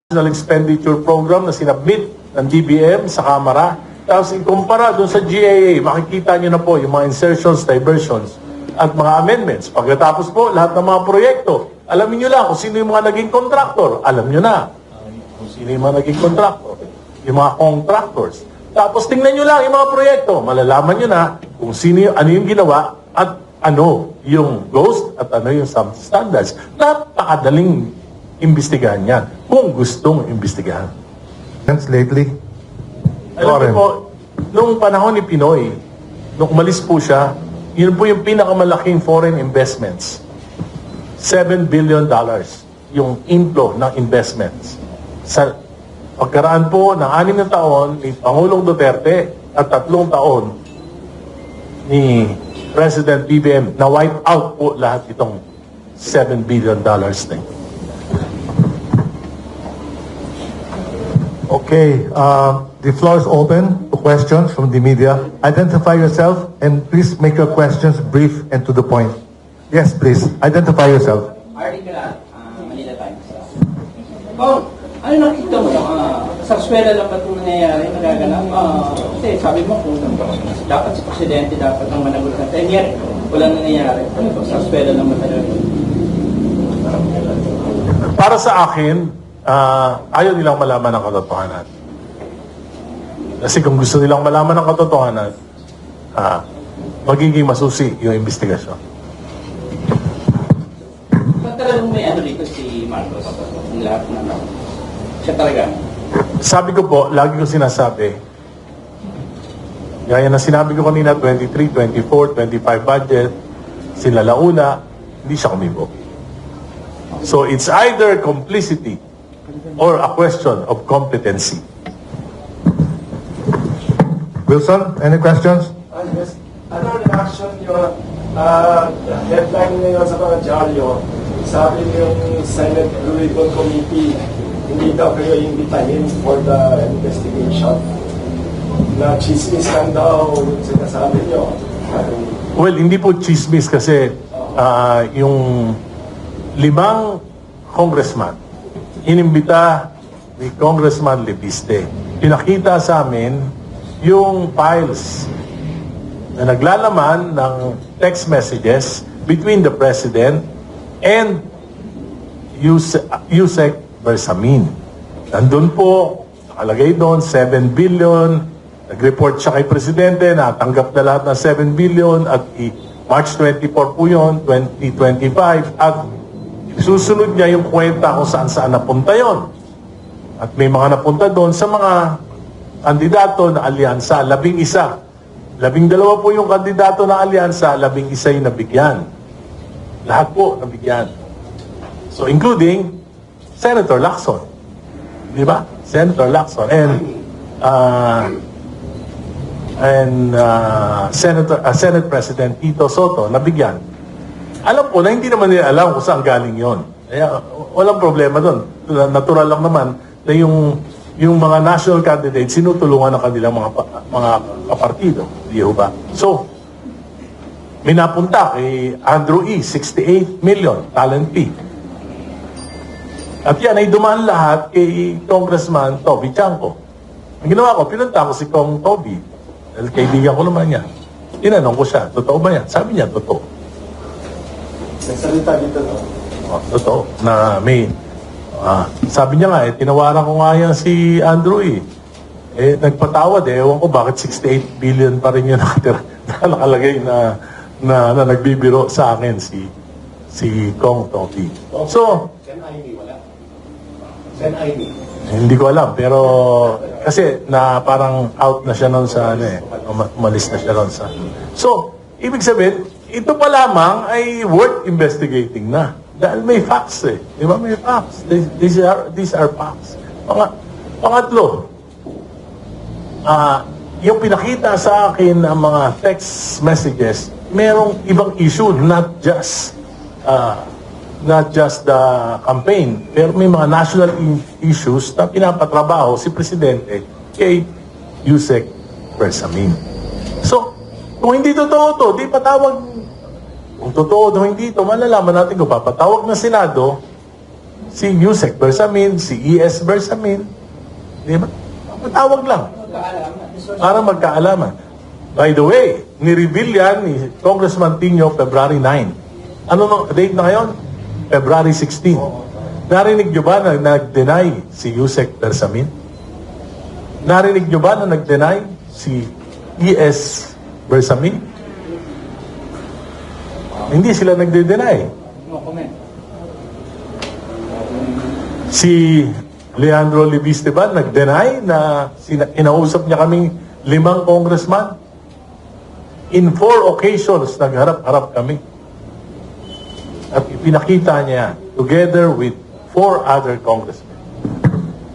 National Expenditure Program na sinabmit ng DBM sa Kamara. Tapos ikumpara doon sa GAA, makikita nyo na po yung mga insertions, diversions, at mga amendments. Pagkatapos po, lahat ng mga proyekto, alamin nyo lang kung sino yung mga naging contractor. Alam nyo na kung sino yung mga naging contractor. Yung mga contractors. Tapos tingnan nyo lang yung mga proyekto. Malalaman nyo na kung sino, ano yung ginawa at ano yung ghost at ano yung substandards. Napakadaling imbestigahan yan kung gustong imbestigahan. Lately? Alam niyo po, nung panahon ni Pinoy, nung umalis po siya, yun po yung pinakamalaking foreign investments. $7 billion yung inflow ng investments. Sa pagkaraan po ng 6 na taon ni Pangulong Duterte at 3 taon ni President BBM na wipe out po lahat itong $7 billion na ito. Okay, the floor is open to questions from the media. Identify yourself and please make your questions brief and to the point. Yes, please. Identify yourself. Artie Calat, Manila Times. Oh, ano nakita mo? Sa eskwela lang ba itong nangyayari, nagaganap? Kasi sabi mo kung dapat si Presidente dapat ang managot ng 10 years, walang nangyayari. Ano ba? Sa eskwela lang ba talaga? Para sa akin, ayaw nilang malaman ang katotohanan. Kasi kung gusto nilang malaman ang katotohanan, magiging masusi yung investigasyon. Ba't talagang may ano dito si Marcos? Ang lahat na siya talaga? Sabi ko po, lagi ko sinasabi, gaya na sinabi ko kanina, 23, 24, 25 budget, sila launa, hindi siya kumibo. So it's either complicity or a question of competency. Wilson, any questions? Yes. Ano reaction yung headline ngayon sa mga dyaryo? Sabi yung Senate Blue Ribbon Committee, hindi daw kayo imbitahin for the investigation. Na chismis lang daw yung sinasabi nyo. Well, hindi po chismis kasi yung 5 congressman inimbita ni Congressman Lebiste. Pinakita sa amin yung files na naglalaman ng text messages between the President and Yusek Bersamin. Nandun po, nakalagay doon, 7 billion. Nag-report siya kay Presidente na tanggap na lahat ng 7 billion at March 24 po yun, 2025. At susunod niya yung kwenta kung saan-saan napunta yon. At may mga napunta doon sa mga kandidato na alyansa, 11. 12 po yung kandidato na alyansa, 11 yung nabigyan. Lahat po nabigyan. So including Senator Lacson. Di ba? Senator Lacson. And Senate President Tito Soto nabigyan. Alam po na hindi naman nila alam kung saan galing yon. Kaya walang problema doon. Natural lang naman na yung mga national candidates sinutulungan ng kanilang mga kapartido. Di ba? So, may napunta kay Andrew E. 68 million talent fee. At yan ay dumaan lahat kay Congressman Toby Chanco. Ang ginawa ko, pinunta ko si Kong Toby. Dahil kaibigan ko naman yan. Tinanong ko siya, totoo ba yan? Sabi niya, totoo. Nagsalita dito no? Totoo. Na may, sabi niya nga, tinawaran ko nga yan si Andrew eh. Nagpatawad ewan ko bakit 68 billion pa rin yun nakalagay na nagbibiro sa akin si Kong Toby. So, Sen Aini, wala? Sen Aini. hindi ko alam, pero kasi na parang out na siya noon sa umalis na siya noon sa. So, ibig sabihin, ito pa lamang ay worth investigating na. Dahil may facts eh. Di ba? May facts. These are facts. Pangatlo, yung pinakita sa akin ang mga text messages, merong ibang issue, not just the campaign, pero may mga national issues na pinapatrabaho si Presidente kay Yusek Bersamin. So, kung hindi totoo to, di patawag. Kung totoo o hindi ito, malalaman natin kung papatawag ng Senado Si Yusek Bersamin, si E.S. Bersamin. Di ba? Matawag lang. Para magkaalaman. By the way, ni-reveal yan ni Congressman Tinio February 9. Ano nung date na ngayon? February 16. Narinig nyo ba na nag-deny si Yusek Bersamin? Narinig nyo ba na nag-deny si E.S. Bersamin? Hindi sila nagde-deny. No comment. Si Leandro Libiste ba nag-deny na inausap niya kaming 5 congressman? In 4 occasions, nagharap-harap kami. At ipinakita niya together with 4 other congressmen.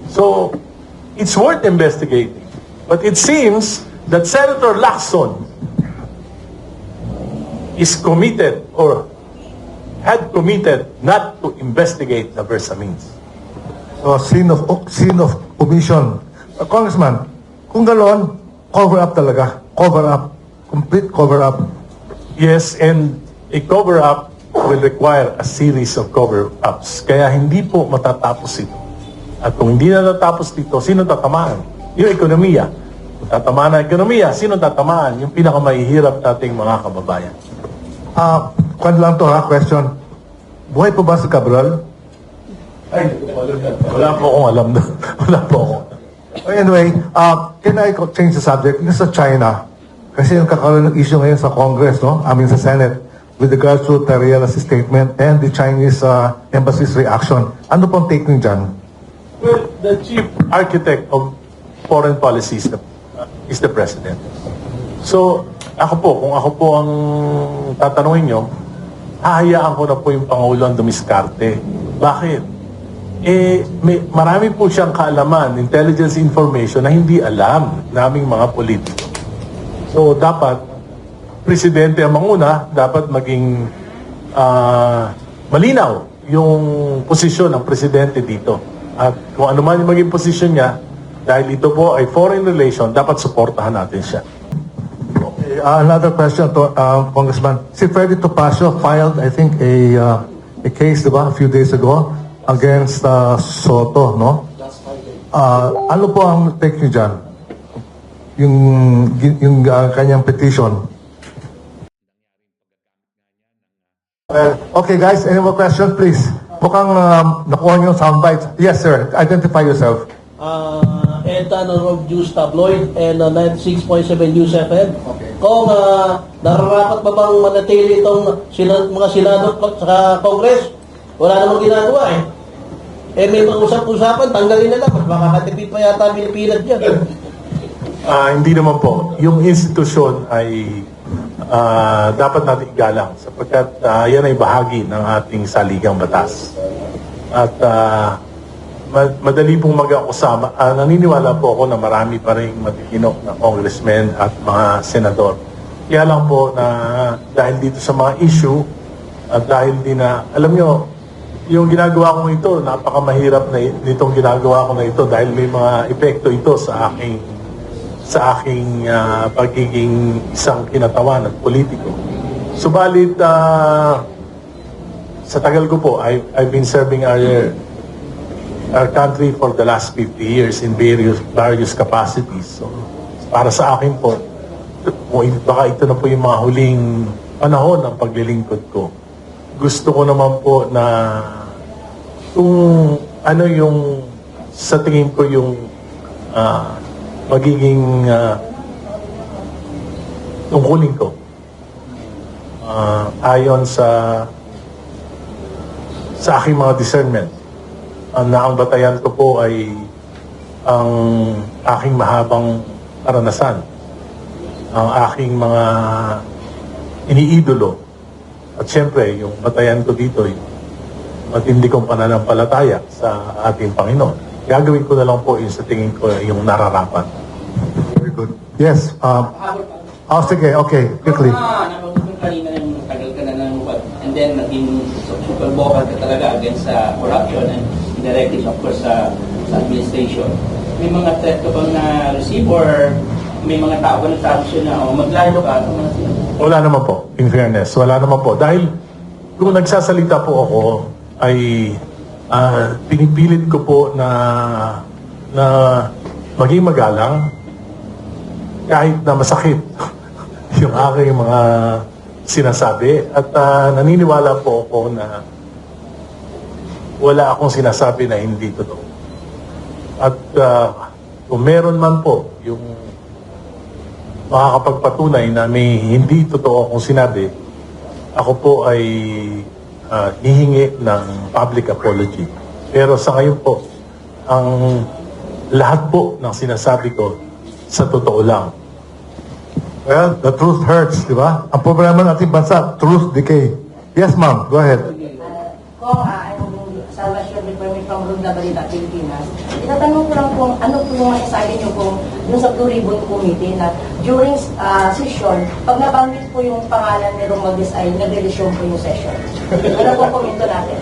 So, it's worth investigating. But it seems that Senator Lacson is committed or had committed not to investigate the Bersamins. So, scene of omission. Congressman, kung gano'n, cover up talaga. Cover up. Complete cover up. Yes, and a cover-up will require a series of cover-ups. Kaya hindi po matatapos ito. At kung hindi na natapos dito, sino tatamaan? Yung ekonomiya. Kung tatamaan ang ekonomiya, sino tatamaan? Yung pinakamahihirap nating mga kababayan. Kwan lang to ha, question. Buhay po ba si Cabral? Ay, wala po akong alam doon. Wala po ako. Anyway, can I change the subject? Yung sa China, kasi yung kakaroon ng issue ngayon sa Congress, no? I mean sa Senate, with regards to Tariela's statement and the Chinese embassy's reaction. Ano pong take niyo dyan? Well, the chief architect of foreign policy is the president. So, kung ako po ang tatanungin nyo, hahayaan ko na po yung Pangulo ang dumiskarte. Bakit? Marami po siyang kaalaman, intelligence information na hindi alam naming mga politiko. So, dapat, presidente ang manguna, dapat maging malinaw yung posisyon ng presidente dito. At kung ano man yung maging posisyon niya, dahil ito po ay foreign relation, dapat suportahan natin siya. Okay, another question to Congressman. Si Freddy Topacio filed, I think, a case, diba, a few days ago against Soto, no? Ano po ang take niyo dyan? Yung kanyang petition. Well, okay guys, any more questions please? Mukhang nakuha niyo yung soundbite. Yes sir, identify yourself. Editor of News Tabloid and 96.7 News FM. Kung nararapat ba bang manatili itong mga senado sa Congress, wala namang ginagawa eh. May pag-usap-usapan, tanggalin na lang. Mas makakatipid pa yata ang Pilipinas dyan. Hindi naman po. Yung institusyon ay dapat natin igalang sapagkat yan ay bahagi ng ating saligang batas. At madali pong mag-akusama. Naniniwala po ako na marami pa rin matitino na congressmen at mga senador. Kaya lang po na dahil dito sa mga issue at dahil din na, alam nyo, yung ginagawa ko ito, napakamahirap na nitong ginagawa ko na ito dahil may mga epekto ito sa aking pagiging isang kinatawan at politiko. Subalit, sa tagal ko po, I've been serving our country for the last 50 years in various capacities. So, para sa akin po, baka ito na po yung mga huling panahon ng paglilingkod ko. Gusto ko naman po na kung ano yung sa tingin ko yung magiging tungkulin ko ayon sa aking mga discernment na ang batayan ko po ay ang aking mahabang karanasan, ang aking mga iniidolo at siyempre yung batayan ko dito ay matindi kong pananampalataya sa ating Panginoon. Gagawin ko na lang po yung sa tingin ko yung nararapat. Very good. Yes. Sige, okay. Quickly. Nabanggit mo kanina yung tagal ka na nanunukad and then naging super vocal ka talaga against corruption and directives of course sa administration. May mga threat ka bang na-receive or may mga tao ba nagsabi siya na maglayo ka? Wala naman po, in fairness. Wala naman po. Dahil kung nagsasalita po ako ay pinipilit ko po na maging magalang kahit na masakit yung aking mga sinasabi at naniniwala po ako na wala akong sinasabi na hindi totoo. At kung meron man po yung makakapagpatunay na may hindi totoo akong sinabi, ako po ay hihingi ng public apology. Pero sa ngayon po, ang lahat po ng sinasabi ko sa totoo lang. Well, the truth hurts, di ba? Ang problema ng ating bansa, truth decay. Yes, ma'am. Go ahead. Kung I'm Salvation Reforming from Runda Balita, Pilipinas, itatanong ko lang kung ano po yung masasabi niyo kung yung sa Blue Ribbon Committee na during session, pag nabanggit po yung pangalan ni Romualdez ay nag-resume po yung session. Ano po komento natin?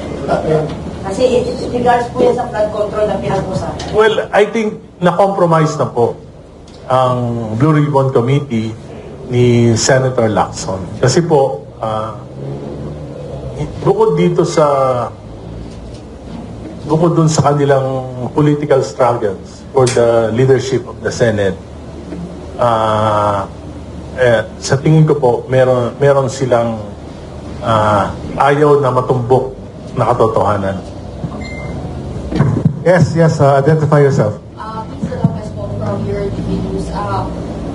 Kasi it regards po yan sa flood control na pinag-usapan. Well, I think na-compromise na po ang Blue Ribbon Committee ni Senator Lacson. Kasi po, bukod dun sa kanilang political struggles for the leadership of the Senate, sa tingin ko po, meron silang ayaw na matumbok na katotohanan. Yes, identify yourself. Pizza Lopez po from your TV News.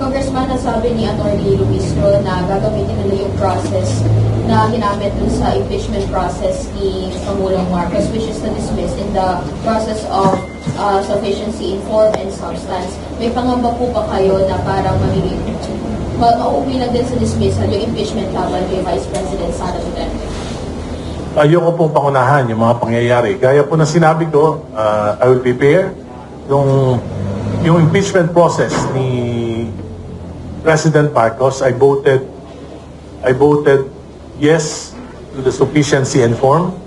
Congressman, nasabi ni Atty. Luistro na gagamitin nila yung process na ginamit dun sa impeachment process ni Pangulong Marcos, which is to dismiss in the process of sufficiency in form and substance. May pangamba po ba kayo na parang mauuwi lang din sa dismissal yung impeachment laban kay Vice President Sara Duterte? Ayoko pong pangunahan yung mga pangyayari. Gaya po na sinabi ko, I will prepare yung impeachment process ni President Marcos. I voted yes to the sufficiency and form.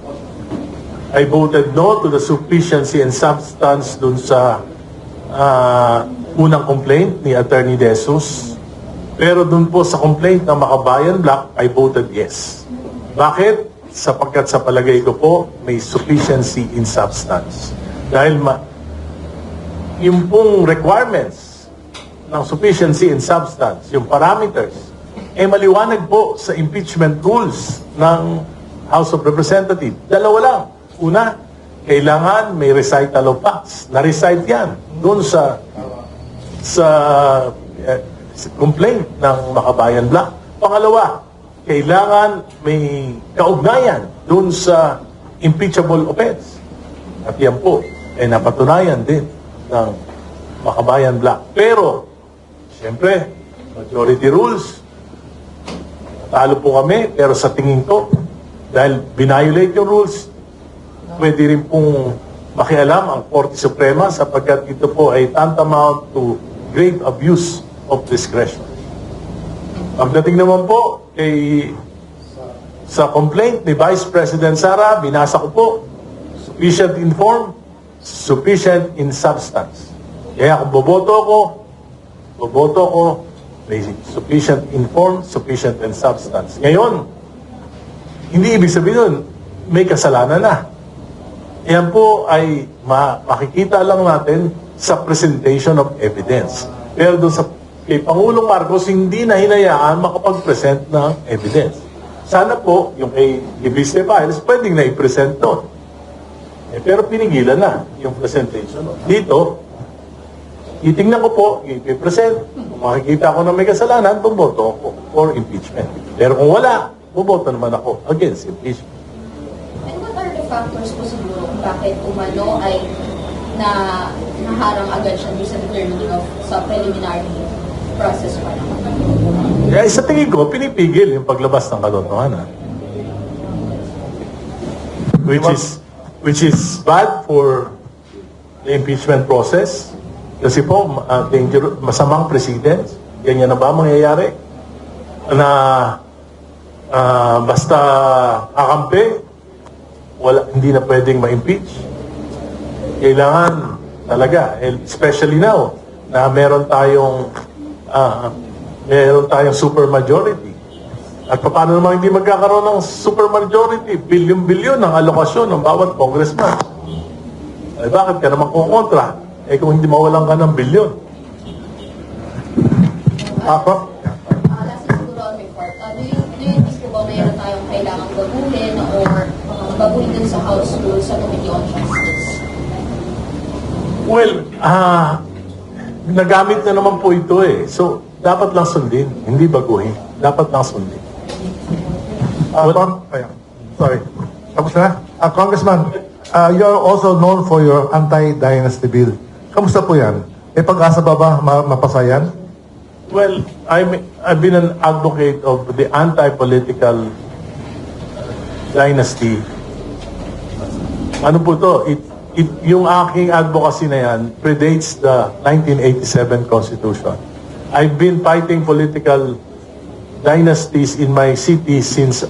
I voted no to the sufficiency and substance dun sa unang complaint ni Attorney De Jesus. Pero dun po sa complaint ng Makabayan Black, I voted yes. Bakit? Sapagkat sa palagay ko po, may sufficiency in substance. Dahil yung pong requirements ng sufficiency in substance, yung parameters, maliwanag po sa impeachment rules ng House of Representatives. Dalawa lang. Una, kailangan may recital of facts. Na-recite yan doon sa complaint ng Makabayan Black. Pangalawa, kailangan may kaugnayan doon sa impeachable offense. At yan po, napatunayan din ng Makabayan Black. Pero, siyempre, majority rules, talo po kami, pero sa tingin ko, dahil binayolate yung rules, pwede rin pong makialam ang Korte Suprema sapagkat ito po ay tantamount to grave abuse of discretion. Pagdating naman po sa complaint ni Vice President Sara, binasa ko po, sufficient in form, sufficient in substance. Kaya kung boboto ko, may sufficient in form, sufficient in substance. Ngayon, hindi ibig sabihin nun, may kasalanan na. Yan po ay makikita lang natin sa presentation of evidence. Pero doon kay Pangulong Marcos, hindi na hinayaan makapag-present ng evidence. Sana po, yung kay Libis Files, pwedeng na i-present doon. Pero pinigilan na yung presentation. Dito, itingnan ko po, i-present. Kung makikita ko na may kasalanan, bumoto ako for impeachment. Pero kung wala, bumoto naman ako against impeachment. And what are the factors po siguro kung bakit umano ay naharang agad siya sa determining of sa preliminary process pa naman? Kaya sa tingin ko, pinipigil yung paglabas ng katotohanan. Which is bad for the impeachment process. Kasi po, masamang precedents. Ganyan na ba mangyayari? Na basta kakampi, hindi na pwedeng ma-impeach. Kailangan talaga, especially now, na meron tayong supermajority. At paano naman hindi magkakaroon ng supermajority? Bilyon-bilyon ang alokasyon ng bawat congressman. Eh, bakit ka naman kukontra? Eh, kung hindi mawalan ka ng bilyon. Ako? Last siguro on report, do you think po ba mayroon tayong kailangang baguhin or baguhin din sa House Rules sa Committee on Justice? Well, nagamit na naman po ito eh. So, dapat lang sundin. Hindi baguhin. Dapat lang sundin. Sorry. Tapos na? Congressman, you're also known for your anti-dynasty bill. Kamusta po yan? May pag-asa ba mapasa yan? Well, I've been an advocate of the anti-political dynasty. Ano po to? Yung aking advocacy na yan predates the 1987 Constitution. I've been fighting political dynasties in my city since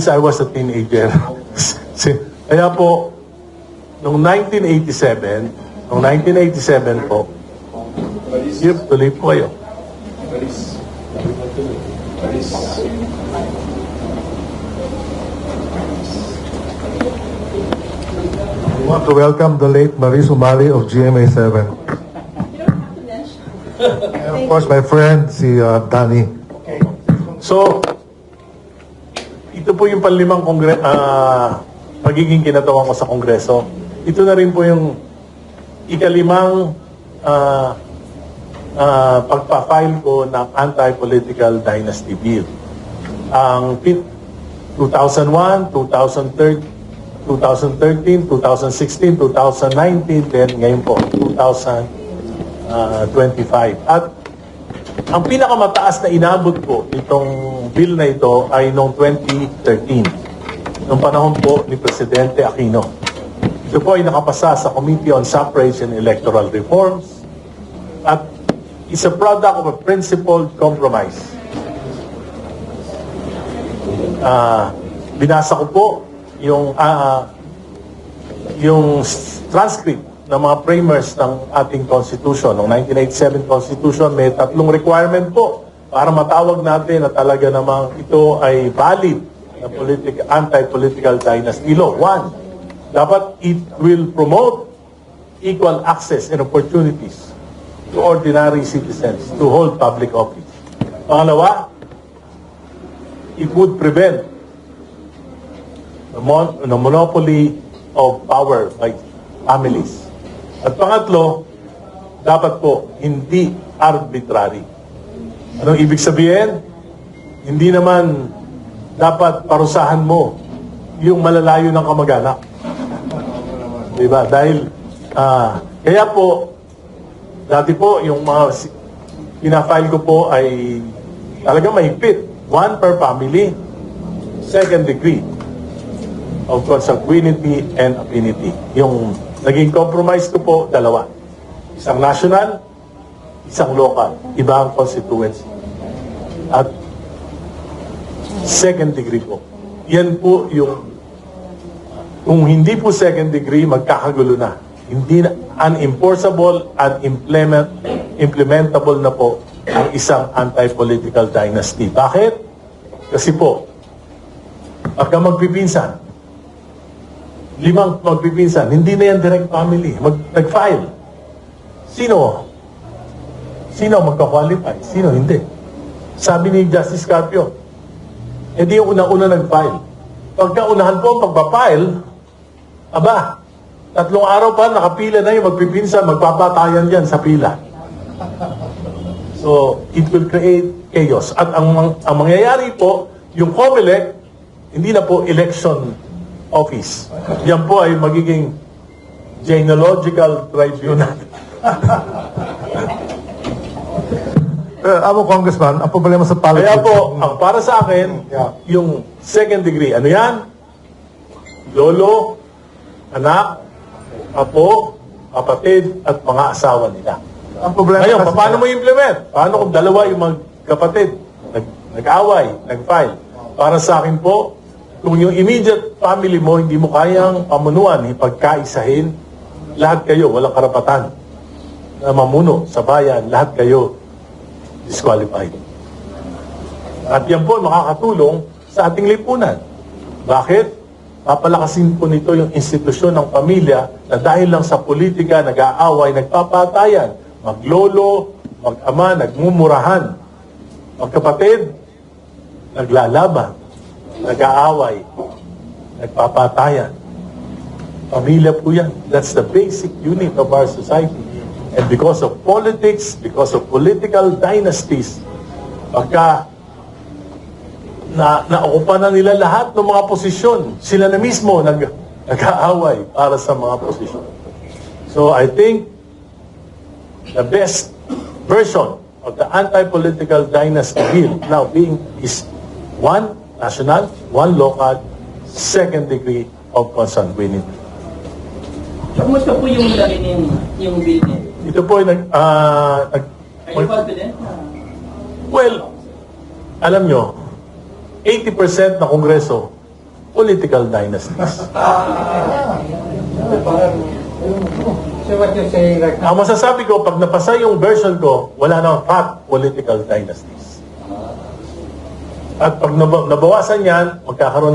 I was a teenager. Kaya po, noong 1987 po, tuloy po kayo. We want to welcome the late Marie Sumali of GMA7. And of course, my friend, si Danny. So, ito po yung panlimang pagiging kinatawan ko sa Kongreso. Ito na rin po yung ikalimang pagpa-file ko ng anti-political dynasty bill. Ang 2001, 2013, 2016, 2019, then ngayon po, 2025. At ang pinakamataas na inabot ko itong bill na ito ay noong 2013. Noong panahon po ni Presidente Aquino. Ito po ay nakapasa sa Committee on Suffrage and Electoral Reforms at is a product of a principled compromise. Binasa ko po yung transcript ng mga framers ng ating Constitution. Noong 1987 Constitution, may tatlong requirement po para matawag natin na talaga namang ito ay valid na anti-political dynasty law. One, dapat it will promote equal access and opportunities to ordinary citizens to hold public office. Pangalawa, it would prevent the monopoly of power by families. At pangatlo, dapat po hindi arbitrary. Anong ibig sabihin? Hindi naman dapat parusahan mo yung malalayo ng kamag-anak. Diba? Dahil, kaya po, dati po, yung mga pinafile ko po ay talaga mahigpit. One per family, second degree of consanguinity and affinity. Yung naging compromise ko po, dalawa. Isang national, isang local. Iba ang constituency. At second degree po. Yan po yung, kung hindi po second degree, magkakagulo na. Hindi na, unenforceable, unimplementable na po ang isang anti-political dynasty. Bakit? Kasi po, pagka magpipinsan, 5 magpipinsan, hindi na yan direct family. Nag-file. Sino magka-qualify? Sino hindi? Sabi ni Justice Carpio, hindi yung una-una nag-file. Pagka unahan po ang pagpa-file, aba, 3 araw pa, nakapila na yung magpipinsan, magpapatayan yan sa pila. So, it will create chaos. At ang mangyayari po, yung COMELEC, hindi na po election office. Yan po ay magiging genealogical tribunal. Amo, Congressman, ang problema sa politics... Kaya po, ang para sa akin, yung second degree, ano yan? Lolo, anak, apo, kapatid, at mga asawa nila. Ang problema Ngayon, kasi- paano mo implement? Paano kung dalawa yung magkapatid, nag-away, nag-file? Para sa akin po, kung yung immediate family mo, hindi mo kayang pamunuan, ipagkaisahin, lahat kayo, walang karapatan na mamuno sa bayan, lahat kayo disqualified. At yan po makakatulong sa ating lipunan. Bakit? papalakasin po nito yung institusyon ng pamilya na dahil lang sa politika, nag-aaway, nagpapatayan, maglolo, mag-ama, nagmumurahan, magkapatid, naglalaban, nag-aaway, nagpapatayan. Pamilya po yan. That's the basic unit of our society. And because of politics, because of political dynasties, pagka naukupan na nila lahat ng mga posisyon, sila na mismo nag-aaway para sa mga posisyon. So I think the best version of the anti-political dynasty bill now being is one national, one local, second degree of consanguinity. Kamusta po yung laki yung bill niya? Ito po ay Are you confident na? well, alam nyo, 80% ng Kongreso, political dynasties. Ang masasabi ko, pag napasa yung version ko, wala nang hot political dynasties. At pag nabawasan yan, magkakaroon